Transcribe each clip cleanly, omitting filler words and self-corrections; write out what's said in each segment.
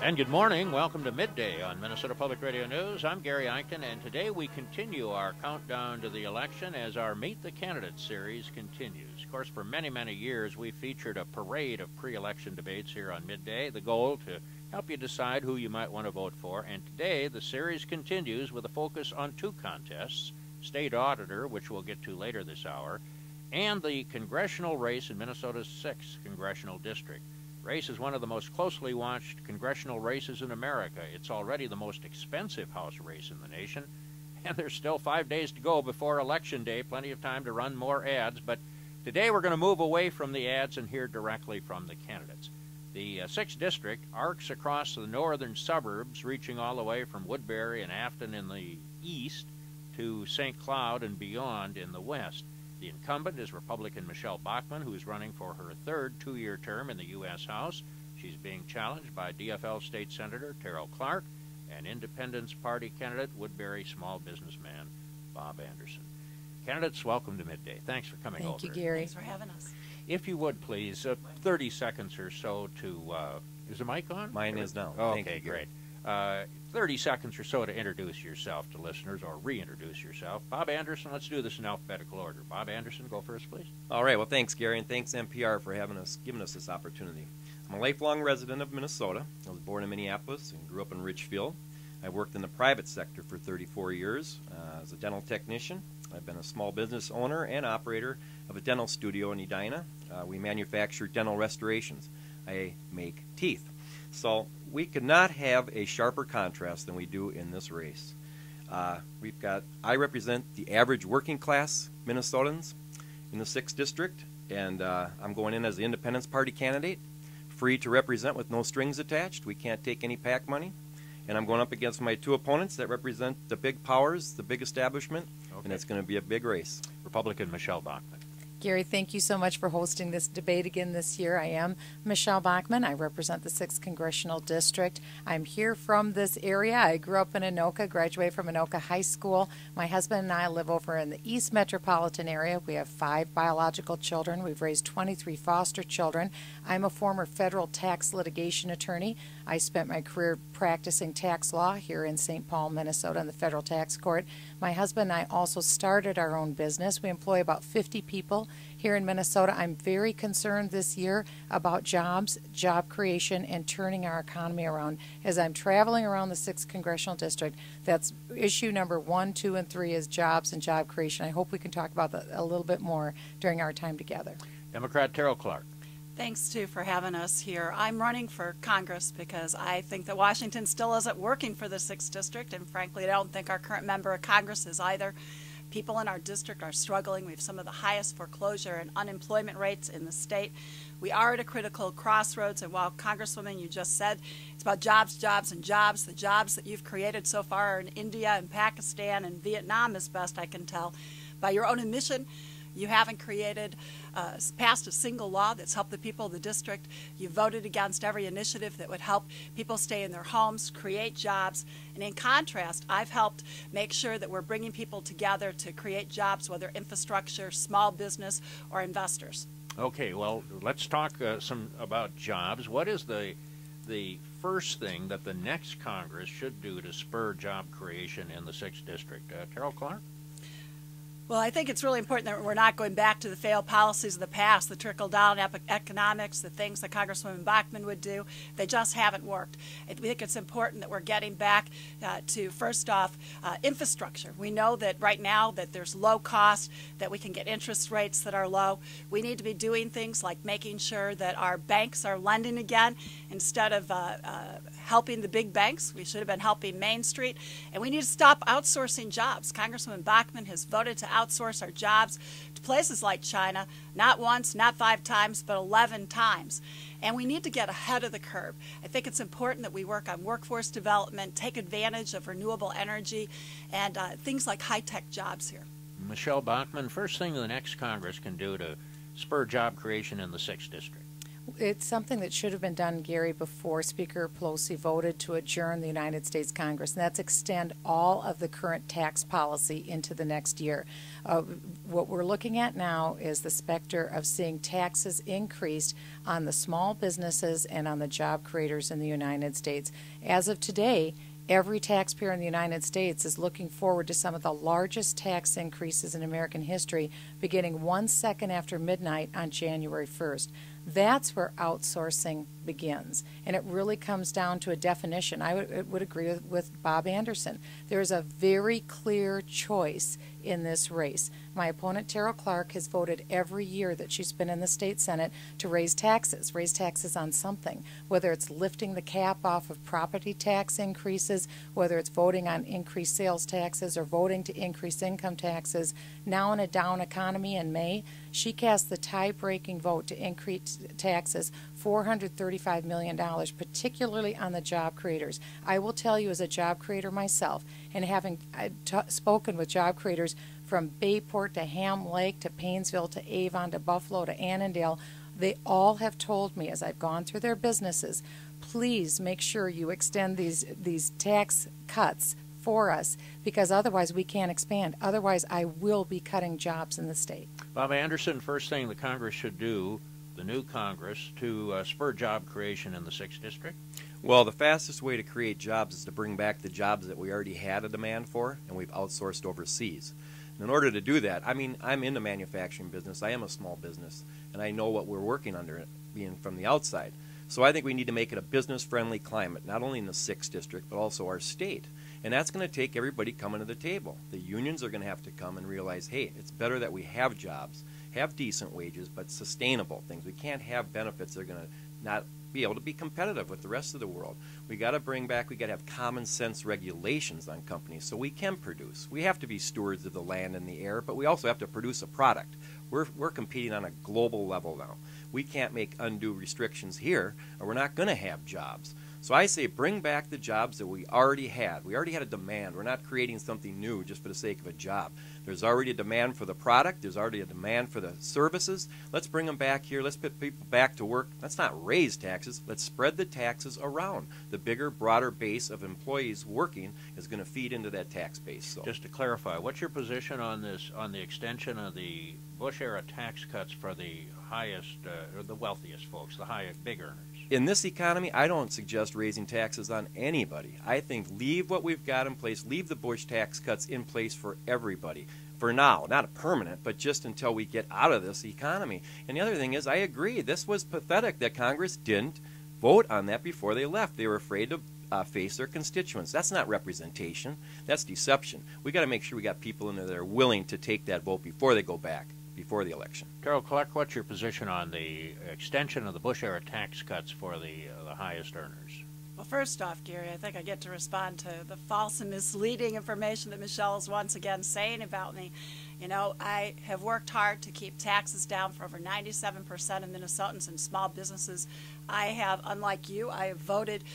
And good morning. Welcome to Midday on Minnesota Public Radio News. I'm Gary Eichten, and today we continue our countdown to the election as our Meet the Candidates series continues. Of course, for many, many years, we featured a parade of pre-election debates here on Midday, the goal to help you decide who you might want to vote for. And today, the series continues with a focus on two contests, State Auditor, which we'll get to later this hour, and the congressional race in Minnesota's 6th Congressional District. Race is one of the most closely watched congressional races in America. It's already the most expensive House race in the nation, and there's still 5 days to go before Election Day, plenty of time to run more ads. But today we're going to move away from the ads and hear directly from the candidates. The 6th District arcs across the northern suburbs, reaching all the way from Woodbury and Afton in the east to St. Cloud and beyond in the west. The incumbent is Republican Michele Bachmann, who is running for her third two-year term in the U.S. House. She's being challenged by DFL State Senator Tarryl Clark and Independence Party candidate, Woodbury small businessman Bob Anderson. Candidates, welcome to Midday. Thanks for coming over. Thank you, Gary. Thanks for having us. If you would, please, 30 seconds or so to, is the mic on? Mine is now. Okay, Thank you, great. 30 seconds or so to introduce yourself to listeners or reintroduce yourself. Bob Anderson, let's do this in alphabetical order. Bob Anderson, go first, please. All right. Well, thanks, Gary, and thanks, MPR, for giving us this opportunity. I'm a lifelong resident of Minnesota. I was born in Minneapolis and grew up in Richfield. I worked in the private sector for 34 years as a dental technician. I've been a small business owner and operator of a dental studio in Edina. We manufacture dental restorations. I make teeth. So we could not have a sharper contrast than we do in this race. I represent the average working class Minnesotans in the 6th District, and I'm going in as the Independence Party candidate, free to represent with no strings attached. We can't take any PAC money. And I'm going up against my two opponents that represent the big powers, the big establishment, and it's going to be a big race. Republican Michele Bachmann. Gary, thank you so much for hosting this debate again this year. I am Michele Bachmann. I represent the 6th Congressional District. I'm here from this area. I grew up in Anoka, graduated from Anoka High School. My husband and I live over in the East Metropolitan area. We have 5 biological children. We've raised 23 foster children. I'm a former federal tax litigation attorney. I spent my career practicing tax law here in St. Paul, Minnesota, in the federal tax court. My husband and I also started our own business. We employ about 50 people here in Minnesota. I'm very concerned this year about jobs, job creation, and turning our economy around. As I'm traveling around the 6th Congressional District, that's issue number 1, 2, and 3 is jobs and job creation. I hope we can talk about that a little bit more during our time together. Democrat Tarryl Clark. Thanks, too, for having us here. I'm running for Congress because I think that Washington still isn't working for the 6th District, and frankly, I don't think our current member of Congress is either. People in our district are struggling. We have some of the highest foreclosure and unemployment rates in the state. We are at a critical crossroads, and while, Congresswoman, you just said it's about jobs, jobs, and jobs, the jobs that you've created so far are in India and Pakistan and Vietnam, as best I can tell. By your own admission, you haven't passed a single law that's helped the people of the district. You voted against every initiative that would help people stay in their homes, create jobs. And in contrast, I've helped make sure that we're bringing people together to create jobs, whether infrastructure, small business, or investors. Okay, well, let's talk some about jobs. What is the first thing that the next Congress should do to spur job creation in the 6th District? Tarryl Clark? Well, I think it's really important that we're not going back to the failed policies of the past, the trickle-down economics, the things that Congresswoman Bachmann would do. They just haven't worked. I think it's important that we're getting back to, first off, infrastructure. We know that right now that there's low cost, that we can get interest rates that are low. We need to be doing things like making sure that our banks are lending again instead of helping the big banks. We should have been helping Main Street. And we need to stop outsourcing jobs. Congresswoman Bachmann has voted to outsource our jobs to places like China, not once, not 5 times, but 11 times. And we need to get ahead of the curve. I think it's important that we work on workforce development, take advantage of renewable energy, and things like high-tech jobs here. Michele Bachmann, first thing the next Congress can do to spur job creation in the 6th District. It's something that should have been done, Gary, before Speaker Pelosi voted to adjourn the United States Congress, and that's extend all of the current tax policy into the next year. What we're looking at now is the specter of seeing taxes increased on the small businesses and on the job creators in the United States. As of today, every taxpayer in the United States is looking forward to some of the largest tax increases in American history, beginning 1 second after midnight on January 1st. That's where outsourcing begins, and it really comes down to a definition. I would agree with Bob Anderson. There's a very clear choice in this race. My opponent, Tarryl Clark, has voted every year that she's been in the state Senate to raise taxes on something, whether it's lifting the cap off of property tax increases, whether it's voting on increased sales taxes or voting to increase income taxes. Now in a down economy in May, she cast the tie-breaking vote to increase taxes $435 million, particularly on the job creators. I will tell you, as a job creator myself, and having spoken with job creators from Bayport to Ham Lake to Paynesville to Avon to Buffalo to Annandale, they all have told me as I've gone through their businesses, please make sure you extend these tax cuts for us, because otherwise we can't expand. Otherwise, I will be cutting jobs in the state. Bob Anderson, first thing the Congress should do, the new Congress, to spur job creation in the 6th District? Well, the fastest way to create jobs is to bring back the jobs that we already had a demand for and we've outsourced overseas. And in order to do that, I mean, I'm in the manufacturing business. I am a small business, and I know what we're working under, being from the outside. So I think we need to make it a business-friendly climate, not only in the 6th District, but also our state. And that's going to take everybody coming to the table. The unions are going to have to come and realize, hey, it's better that we have jobs, have decent wages, but sustainable things. We can't have benefits that are going to not be able to be competitive with the rest of the world. We got to bring back, we got to have common sense regulations on companies so we can produce. We have to be stewards of the land and the air, but we also have to produce a product. We're competing on a global level now. We can't make undue restrictions here, or we're not going to have jobs. So I say bring back the jobs that we already had. We already had a demand. We're not creating something new just for the sake of a job. There's already a demand for the product. There's already a demand for the services. Let's bring them back here. Let's put people back to work. Let's not raise taxes. Let's spread the taxes around. The bigger, broader base of employees working is going to feed into that tax base. So. Just to clarify, what's your position on this, on the extension of the Bush-era tax cuts for the highest, or the wealthiest folks, the big earners? In this economy, I don't suggest raising taxes on anybody. I think leave what we've got in place, leave the Bush tax cuts in place for everybody. For now, not a permanent, but just until we get out of this economy. And the other thing is, I agree, this was pathetic that Congress didn't vote on that before they left. They were afraid to face their constituents. That's not representation. That's deception. We got to make sure we got people in there that are willing to take that vote before they go back, before the election. Tarryl Clark, what's your position on the extension of the Bush-era tax cuts for the highest earners? Well, first off, Gary, I think I get to respond to the false and misleading information that Michelle is once again saying about me. You know, I have worked hard to keep taxes down for over 97% of Minnesotans and small businesses. I have, unlike you, I have voted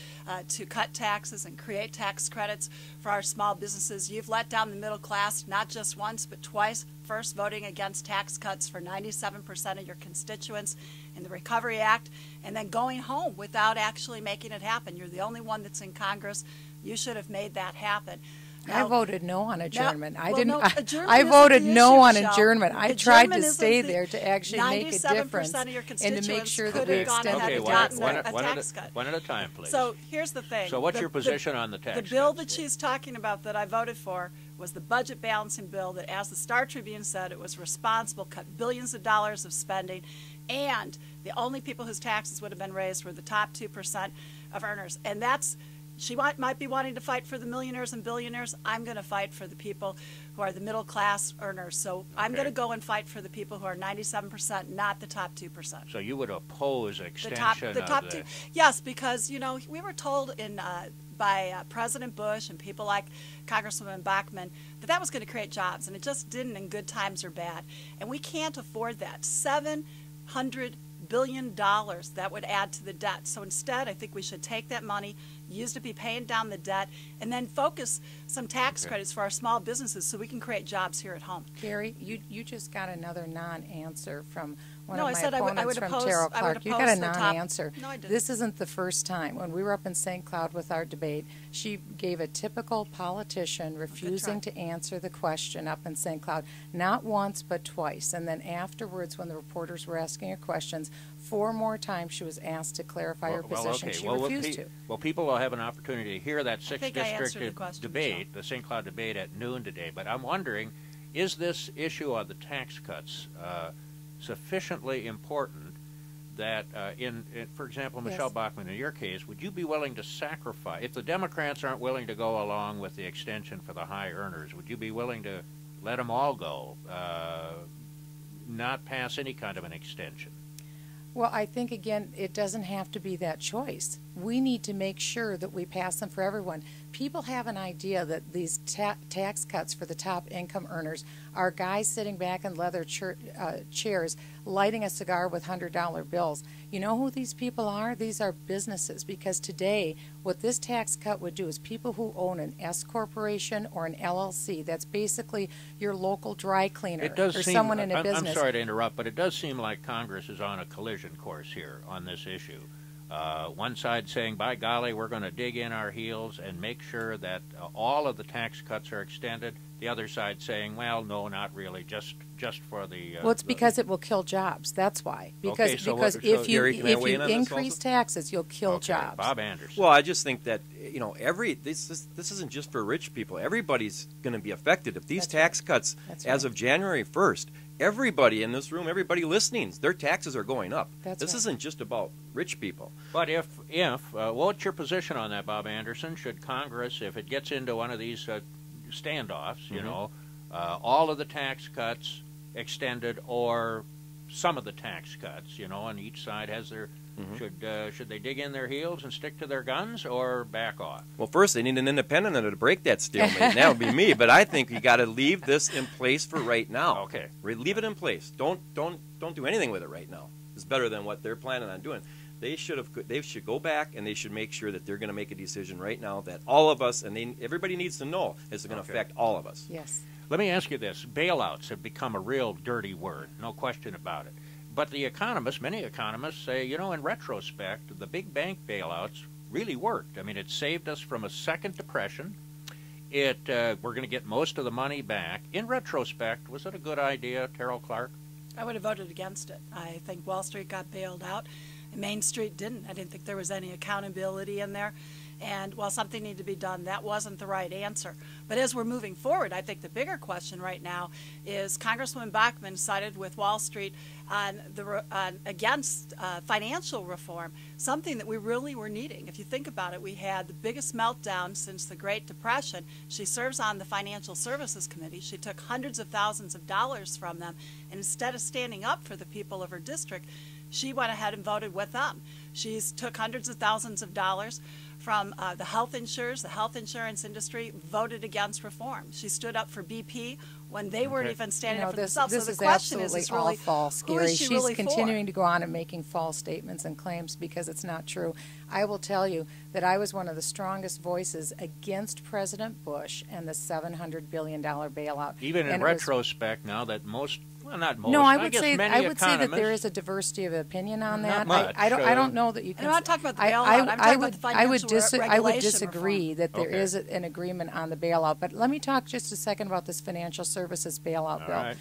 to cut taxes and create tax credits for our small businesses. You've let down the middle class not just once but twice. First, voting against tax cuts for 97% of your constituents in the Recovery Act, and then going home without actually making it happen. You're the only one that's in Congress. You should have made that happen. I voted no on adjournment. I voted no on Michelle. adjournment. I tried to stay there to actually make a difference of your and to make sure that we could have gone extended ahead Okay, and one gotten a tax cut. at a time, please. So here's the thing. So what's your position on the tax The bill cuts, that please? she's talking about that I voted for was the budget balancing bill that, as the Star Tribune said, it was responsible, cut billions of dollars of spending, and the only people whose taxes would have been raised were the top 2% of earners. And that's, she might be wanting to fight for the millionaires and billionaires. I'm going to fight for the people who are the middle class earners. So I'm going to go and fight for the people who are 97%, not the top 2%. So you would oppose extension The top two. Yes, because, you know, we were told by President Bush and people like Congresswoman Bachmann that was going to create jobs, and it just didn't in good times or bad. And we can't afford that. $700 billion that would add to the debt. So instead, I think we should take that money, use it to be paying down the debt, and then focus some tax credits for our small businesses so we can create jobs here at home. Gary, you just got another non-answer from one No, of I my said I would opponents from oppose- Tarryl I would Clark. You got oppose a the top- non-answer. No, I didn't. This isn't the first time. When we were up in St. Cloud with our debate, she gave a typical politician refusing to answer the question up in St. Cloud, not once but twice. And then afterwards, when the reporters were asking her questions, 4 more times she was asked to clarify her position. Okay. She Well, refused to. Well, people will have an opportunity to hear that 6th think I answered district the question, debate, the St. Cloud debate at noon today. But I'm wondering, is this issue of the tax cuts sufficiently important that, for example, Michele Yes. Bachmann, in your case, would you be willing to sacrifice, if the Democrats aren't willing to go along with the extension for the high earners, would you be willing to let them all go, not pass any kind of an extension? Well, I think, again, it doesn't have to be that choice. We need to make sure that we pass them for everyone. People have an idea that these tax cuts for the top income earners are guys sitting back in leather chairs lighting a cigar with $100 bills. You know who these people are? These are businesses, because today what this tax cut would do is people who own an S corporation or an LLC, that's basically your local dry cleaner or someone in a business. I'm sorry to interrupt, but it does seem like Congress is on a collision course here on this issue. One side saying, by golly, we're going to dig in our heels and make sure that all of the tax cuts are extended. The other side saying, well, no, not really, just for the... well, it's because it will kill jobs. That's why. Because, Okay, so because what- if so you, Gary, can I if weigh you in on this increase also? taxes, you'll kill Okay, jobs. Bob Anderson. Well, I just think that this isn't just for rich people. Everybody's going to be affected if these That's tax cuts, That's as right. of January 1st. Everybody in this room, everybody listening, their taxes are going up. That's this right. isn't just about rich people. But what's your position on that, Bob Anderson? Should Congress, if it gets into one of these standoffs, you know, all of the tax cuts extended or some of the tax cuts, you know, and each side has their, should they dig in their heels and stick to their guns or back off? Well, first they need an independent to break that stalemate. And that would be me. But I think you got to leave this in place for right now. Okay. Leave it in place. Don't do anything with it right now. It's better than what they're planning on doing. They should go back and they should make sure that they're going to make a decision right now that all of us and everybody needs to know is going to affect all of us. Yes. Let me ask you this. Bailouts have become a real dirty word, no question about it. But the many economists say, you know, in retrospect, the big bank bailouts really worked. I mean, it saved us from a second depression. We're going to get most of the money back. In retrospect, was it a good idea, Tarryl Clark? I would have voted against it. I think Wall Street got bailed out, and Main Street didn't. I didn't think there was any accountability in there. And while something needed to be done, that wasn't the right answer. But as we're moving forward, I think the bigger question right now is Congresswoman Bachmann sided with Wall Street against financial reform, something that we really were needing. If you think about it, we had the biggest meltdown since the Great Depression. She serves on the Financial Services Committee. She took hundreds of thousands of dollars from them, and instead of standing up for the people of her district, she went ahead and voted with them. She's took hundreds of thousands of dollars from the health insurers. The health insurance industry voted against reform. She stood up for BP when they weren't even standing up for themselves. This So is the question absolutely is really, all false, who Gary. is she She's really continuing for? to go on and making false statements and claims because it's not true. I will tell you that I was one of the strongest voices against President Bush and the $700 billion bailout. Even in And it was- retrospect, now that not most. No, I guess would say many that there economists- is a diversity of opinion on Not that. much. I don't know that you can. I'm not talking about the bailout. I'm talking about the I would financial I would regulation disagree reform. that there Okay. is an agreement on the bailout. But let me talk just a second about this financial services bailout All bill. right.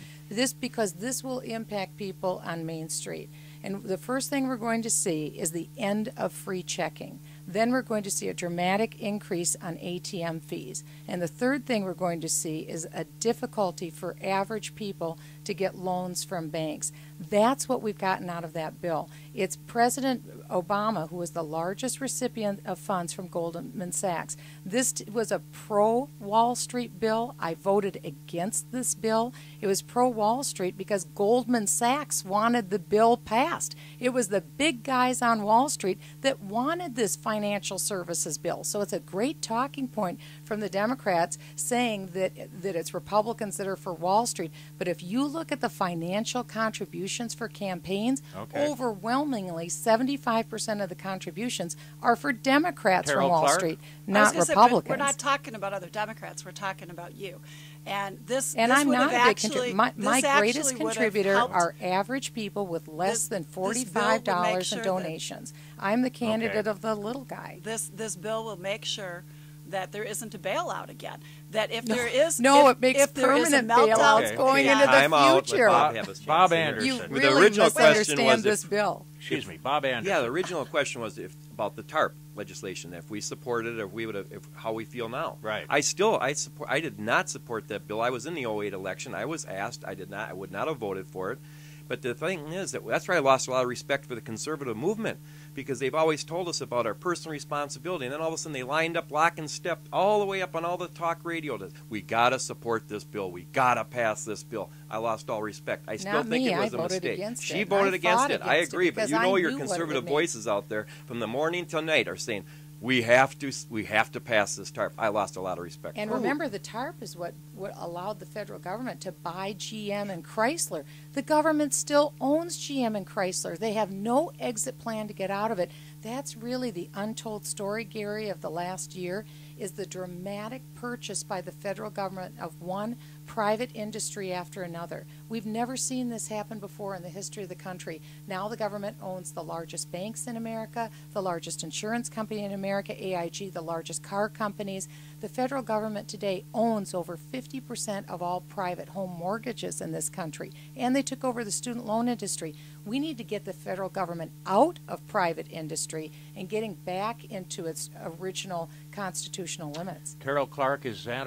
Because this will impact people on Main Street. And the first thing we're going to see is the end of free checking. Then we're going to see a dramatic increase on ATM fees. And the third thing we're going to see is a difficulty for average people to get loans from banks. That's what we've gotten out of that bill. It's President Obama who was the largest recipient of funds from Goldman Sachs. This was a pro-Wall Street bill. I voted against this bill. It was pro-Wall Street because Goldman Sachs wanted the bill passed. It was the big guys on Wall Street that wanted this financial services bill. So it's a great talking point from the Democrats saying that it's Republicans that are for Wall Street. But if you look at the financial contributions for campaigns, overwhelmingly 75% of the contributions are for Democrats Tarryl from Wall Clark? Street, I was not gonna say, Republicans. we're not talking about other Democrats. We're talking about you. And this And this I'm would not have a big actually, contributor. My this greatest actually would have contributor helped. are average people with less This- than this bill would make $45 sure in that- donations. I'm the candidate of the little guy. This bill will make sure that there isn't a bailout again. That if No. there is, No, if, it makes if there is a permanent meltdown bailouts Okay. going yeah. into the Time out. Let future. Bob have his chance Bob here. Anderson. You The really original question misunderstand was this if- bill. Excuse me, Bob Anderson. Yeah, the original question was about the TARP legislation. If we supported it, or we would have, how we feel now. Right. I did not support that bill. I was in the '08 election. I was asked. I would not have voted for it. But the thing is that's where I lost a lot of respect for the conservative movement, because they've always told us about our personal responsibility, and then all of a sudden they lined up lock and step all the way up on all the talk radio. We gotta support this bill. We gotta pass this bill. I lost all respect. I still Not think me. it I was a voted mistake. against She it. voted I against fought it. I against it agree, but because you I know your knew what it would conservative mean. voices out there from the morning till night are saying we have to pass this TARP. I lost a lot of respect. And for it. remember, the TARP is what allowed the federal government to buy GM and Chrysler. The government still owns GM and Chrysler. They have no exit plan to get out of it. That's really the untold story, Gary, of the last year, is the dramatic purchase by the federal government of one private industry after another. We've never seen this happen before in the history of the country. Now the government owns the largest banks in America, the largest insurance company in America, AIG, the largest car companies. The federal government today owns over 50% of all private home mortgages in this country, and they took over the student loan industry. We need to get the federal government out of private industry and getting back into its original constitutional limits. Tarryl Clark, is that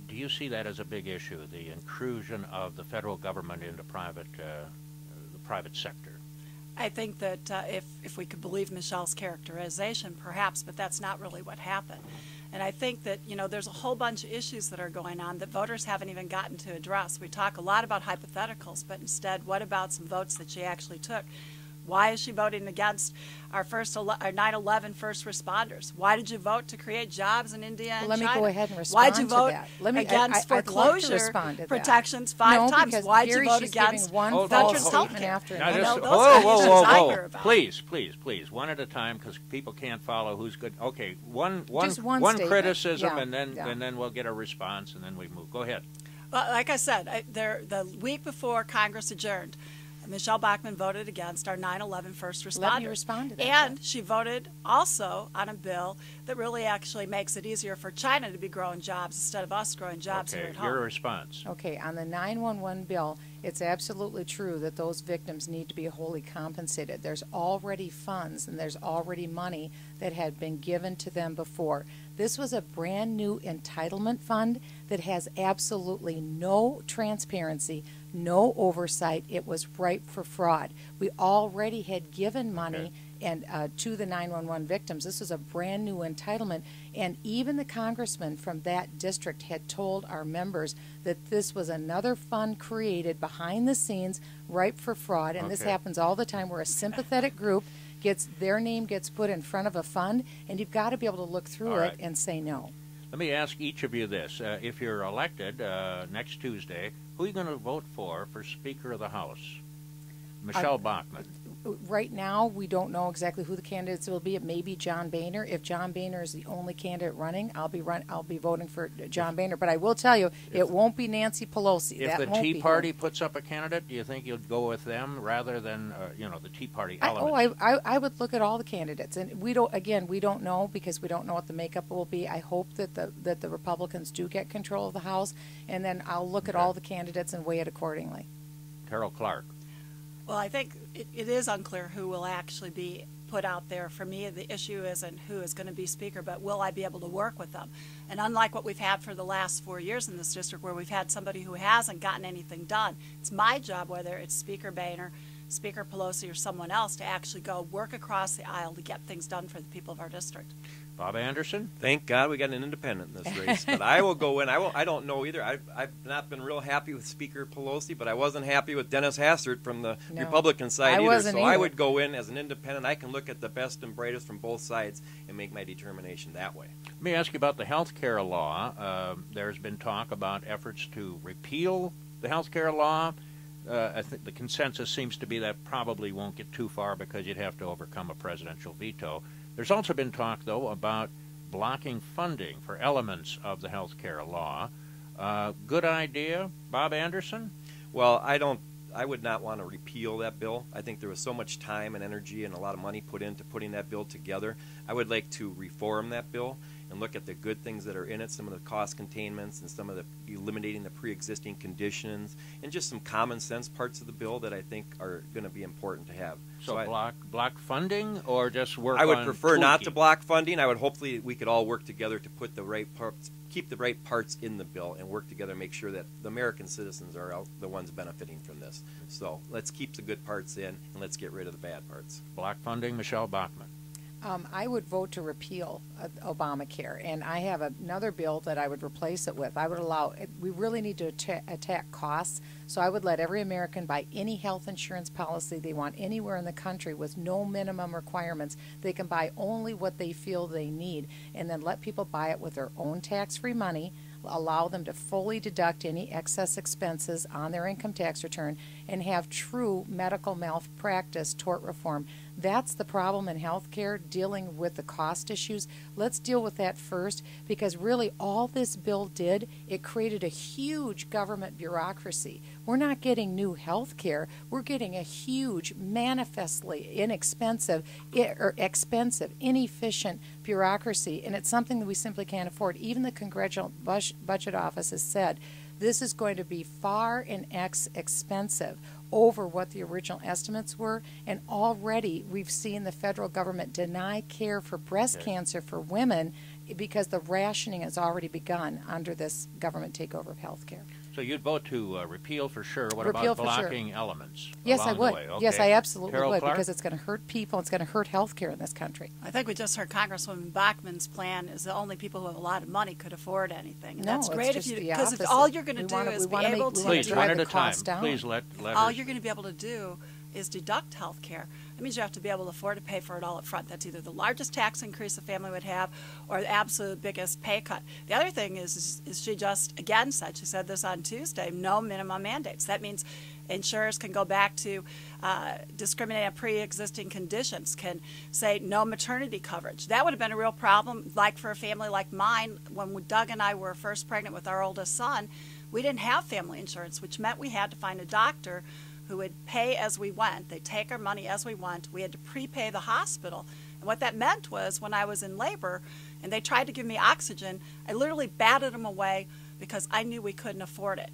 do you see that as a big issue, the intrusion of the federal government into the private sector? I think that if we could believe Michelle's characterization, perhaps, but that's not really what happened. And I think that, there's a whole bunch of issues that are going on that voters haven't even gotten to address. We talk a lot about hypotheticals, but instead, what about some votes that she actually took? Why is she voting against our 9/11 first responders? Why did you vote to create jobs in India and Let me China? go ahead and Why'd respond you to vote that. against I'd love to foreclosure respond to that. protections five No, times? because, Why'd Gary, you vote she's against giving one veterans' false health statement care? after Now, another. just, those whoa, are whoa, issues whoa, I whoa. hear about. Please, one at a time, because people can't follow who's good. Okay, one statement. criticism, Yeah, and then we'll get a response, and then we move. Go ahead. Well, like I said, the week before Congress adjourned, Michele Bachmann voted against our 9/11 first responders. Let me respond to that, And then. she voted also on a bill that really actually makes it easier for China to be growing jobs instead of us growing jobs here Okay, at home. your response. Okay, on the 911 bill, it's absolutely true that those victims need to be wholly compensated. There's already funds and there's already money that had been given to them before. This was a brand new entitlement fund that has absolutely no transparency, no oversight. It was ripe for fraud. We already had given money and to the 911 victims. This was a brand new entitlement, and even the congressman from that district had told our members that this was another fund created behind the scenes, ripe for fraud, and this Okay. happens all the time where a sympathetic group their name gets put in front of a fund, and you've got to be able to look through All right. it and say no. Let me ask each of you this. If you're elected next Tuesday, who are you going to vote for Speaker of the House? Michele Bachmann. Right now, we don't know exactly who the candidates will be. It may be John Boehner. If John Boehner is the only candidate running, I'll be voting for John Boehner. But I will tell you, it won't be Nancy Pelosi. If That the won't Tea be Party her. puts up a candidate, do you think you'd go with them rather than the Tea Party element? I would look at all the candidates, and we don't know because we don't know what the makeup will be. I hope that the Republicans do get control of the House, and then I'll look at all the candidates and weigh it accordingly. Tarryl Clark. Well, I think it is unclear who will actually be put out there. For me, the issue isn't who is going to be Speaker, but will I be able to work with them? And unlike what we've had for the last 4 years in this district, where we've had somebody who hasn't gotten anything done, it's my job, whether it's Speaker Boehner, Speaker Pelosi, or someone else, to actually go work across the aisle to get things done for the people of our district. Bob Anderson. Thank God we got an independent in this race. But I will go in. I don't know either. I've not been real happy with Speaker Pelosi, but I wasn't happy with Dennis Hastert from the No, Republican side I either. wasn't So I either. would go in as an independent. I can look at the best and brightest from both sides and make my determination that way. Let me ask you about the health care law. There's been talk about efforts to repeal the health care law. I think the consensus seems to be that probably won't get too far because you'd have to overcome a presidential veto. There's also been talk, though, about blocking funding for elements of the health care law. Good idea. Bob Anderson? Well, I would not want to repeal that bill. I think there was so much time and energy and a lot of money put into putting that bill together. I would like to reform that bill and look at the good things that are in it, some of the cost containments and some of the eliminating the pre-existing conditions, and just some common sense parts of the bill that I think are going to be important to have. So block funding, or just work on I would prefer not to tweaking? block funding. I would hopefully we could all work together to put the right parts, keep the right parts in the bill, and work together to make sure that the American citizens are the ones benefiting from this. So let's keep the good parts in, and let's get rid of the bad parts. Block funding, Michele Bachmann. I would vote to repeal Obamacare, and I have another bill that I would replace it with. I would allow, we really need to attack costs, so I would let every American buy any health insurance policy they want anywhere in the country with no minimum requirements. They can buy only what they feel they need, and then let people buy it with their own tax-free money, allow them to fully deduct any excess expenses on their income tax return, and have true medical malpractice tort reform. That's the problem in healthcare, dealing with the cost issues. Let's deal with that first, because really all this bill did, it created a huge government bureaucracy. We're not getting new healthcare. We're getting a huge, manifestly inexpensive, inefficient bureaucracy, and it's something that we simply can't afford. Even the Congressional Budget Office has said this is going to be far and expensive over what the original estimates were, and already we've seen the federal government deny care for breast cancer for women because the rationing has already begun under this government takeover of health care. So you'd vote to repeal for sure. What Repeal about blocking elements? Yes, I along the would. way? Okay. Yes, I absolutely Tarryl would, Clark? because it's going to hurt people. It's going to hurt health care in this country. I think we just heard Congresswoman Bachmann's plan is the only people who have a lot of money could afford anything. And No, that's it's great just if the because opposite. all you're going to We do wanna- is we wanna be able make- we to. wanna Please, drive one at the a time. cost down. Please let All her. you're going to be able to do is deduct health care. That means you have to be able to afford to pay for it all up front. That's either the largest tax increase a family would have or the absolute biggest pay cut. The other thing is she just again said, she said this on Tuesday, no minimum mandates. That means insurers can go back to discriminate on pre-existing conditions, can say no maternity coverage. That would have been a real problem, like for a family like mine. When Doug and I were first pregnant with our oldest son, we didn't have family insurance, which meant we had to find a doctor who would pay as we went. They'd take our money as we went. We had to prepay the hospital. And what that meant was when I was in labor and they tried to give me oxygen, I literally batted them away because I knew we couldn't afford it.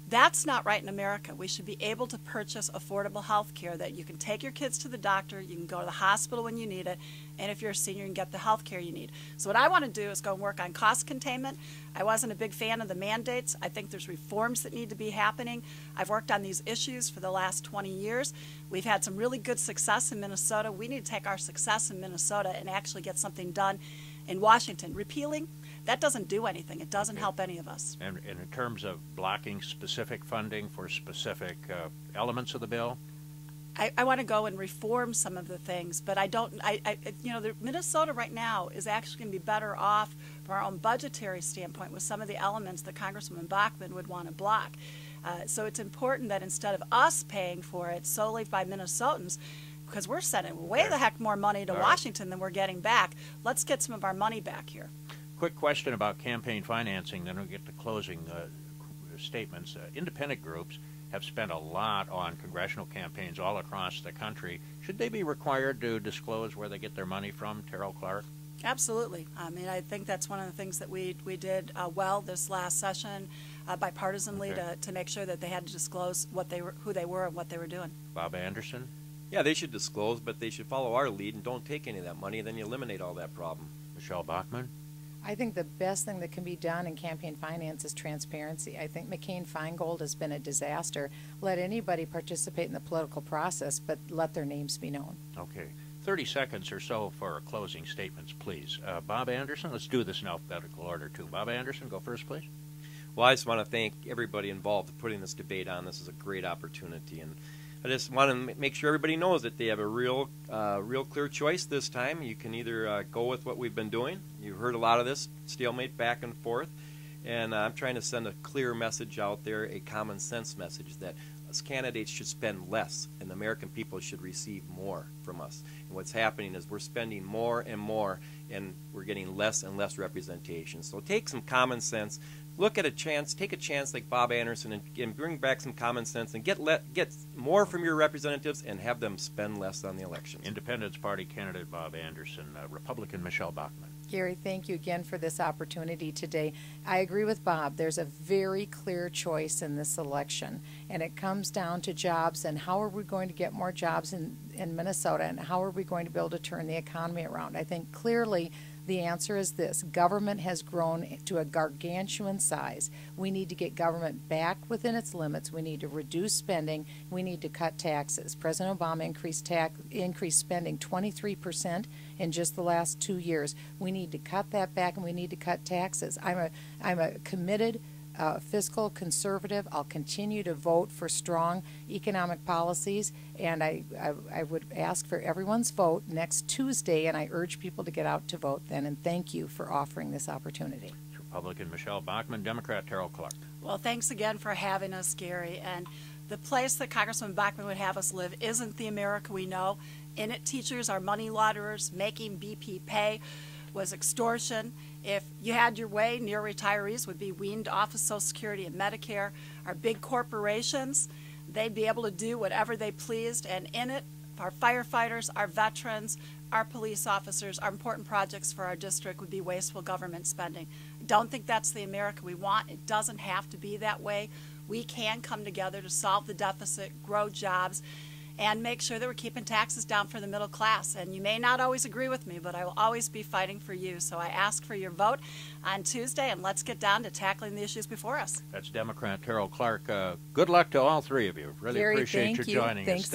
That's not right in America. We should be able to purchase affordable health care that you can take your kids to the doctor, you can go to the hospital when you need it, and if you're a senior, you can get the health care you need. So what I want to do is go and work on cost containment. I wasn't a big fan of the mandates. I think there's reforms that need to be happening. I've worked on these issues for the last 20 years. We've had some really good success in Minnesota. We need to take our success in Minnesota and actually get something done in Washington. Repealing, that doesn't do anything. It doesn't help any of us. And in terms of blocking specific funding for specific elements of the bill? I want to go and reform some of the things, but I don't. Minnesota right now is actually going to be better off from our own budgetary standpoint with some of the elements that Congresswoman Bachmann would want to block. So it's important that instead of us paying for it solely by Minnesotans, because we're sending way the heck more money to Washington than we're getting back, let's get some of our money back here. Quick question about campaign financing, then we'll get to closing statements. Independent groups have spent a lot on congressional campaigns all across the country. Should they be required to disclose where they get their money from, Tarryl Clark? Absolutely. I mean, I think that's one of the things that we did well this last session, bipartisanly, to make sure that they had to disclose who they were and what they were doing. Bob Anderson? Yeah, they should disclose, but they should follow our lead and don't take any of that money, then you eliminate all that problem. Michele Bachmann? I think the best thing that can be done in campaign finance is transparency. I think McCain-Feingold has been a disaster. Let anybody participate in the political process, but let their names be known. Okay. 30 seconds or so for closing statements, please. Bob Anderson, let's do this in alphabetical order, too. Bob Anderson, go first, please. Well, I just want to thank everybody involved in putting this debate on. This is a great opportunity, and I just want to make sure everybody knows that they have a real clear choice this time. You can either go with what we've been doing. You've heard a lot of this stalemate back and forth, and I'm trying to send a clear message out there, a common sense message that us candidates should spend less, and the American people should receive more from us. And what's happening is we're spending more and more, and we're getting less and less representation. So take some common sense, look at a chance, take a chance like Bob Anderson, and bring back some common sense and get more from your representatives and have them spend less on the elections. Independence Party candidate Bob Anderson, Republican Michele Bachmann. Gary, thank you again for this opportunity today. I agree with Bob. There's a very clear choice in this election, and it comes down to jobs and how are we going to get more jobs in Minnesota, and how are we going to be able to turn the economy around. I think clearly the answer is this. Government has grown to a gargantuan size. We need to get government back within its limits. We need to reduce spending. We need to cut taxes. President Obama increased spending 23% in just the last 2 years. We need to cut that back, and we need to cut taxes. I'm a committed fiscal conservative. I'll continue to vote for strong economic policies, and I would ask for everyone's vote next Tuesday, and I urge people to get out to vote then, and thank you for offering this opportunity. Republican Michele Bachmann, Democrat Tarryl Clark. Well, thanks again for having us, Gary. And the place that Congressman Bachmann would have us live isn't the America we know. In it, teachers are money launderers. Making BP pay was extortion. If you had your way, near retirees would be weaned off of Social Security and Medicare. Our big corporations, they'd be able to do whatever they pleased. And in it, our firefighters, our veterans, our police officers, our important projects for our district would be wasteful government spending. I don't think that's the America we want. It doesn't have to be that way. We can come together to solve the deficit, grow jobs, and make sure that we're keeping taxes down for the middle class. And you may not always agree with me, but I will always be fighting for you. So I ask for your vote on Tuesday, and let's get down to tackling the issues before us. That's Democrat Tarryl Clark. Good luck to all three of you. Really Gary, appreciate thank you you. joining Thanks us.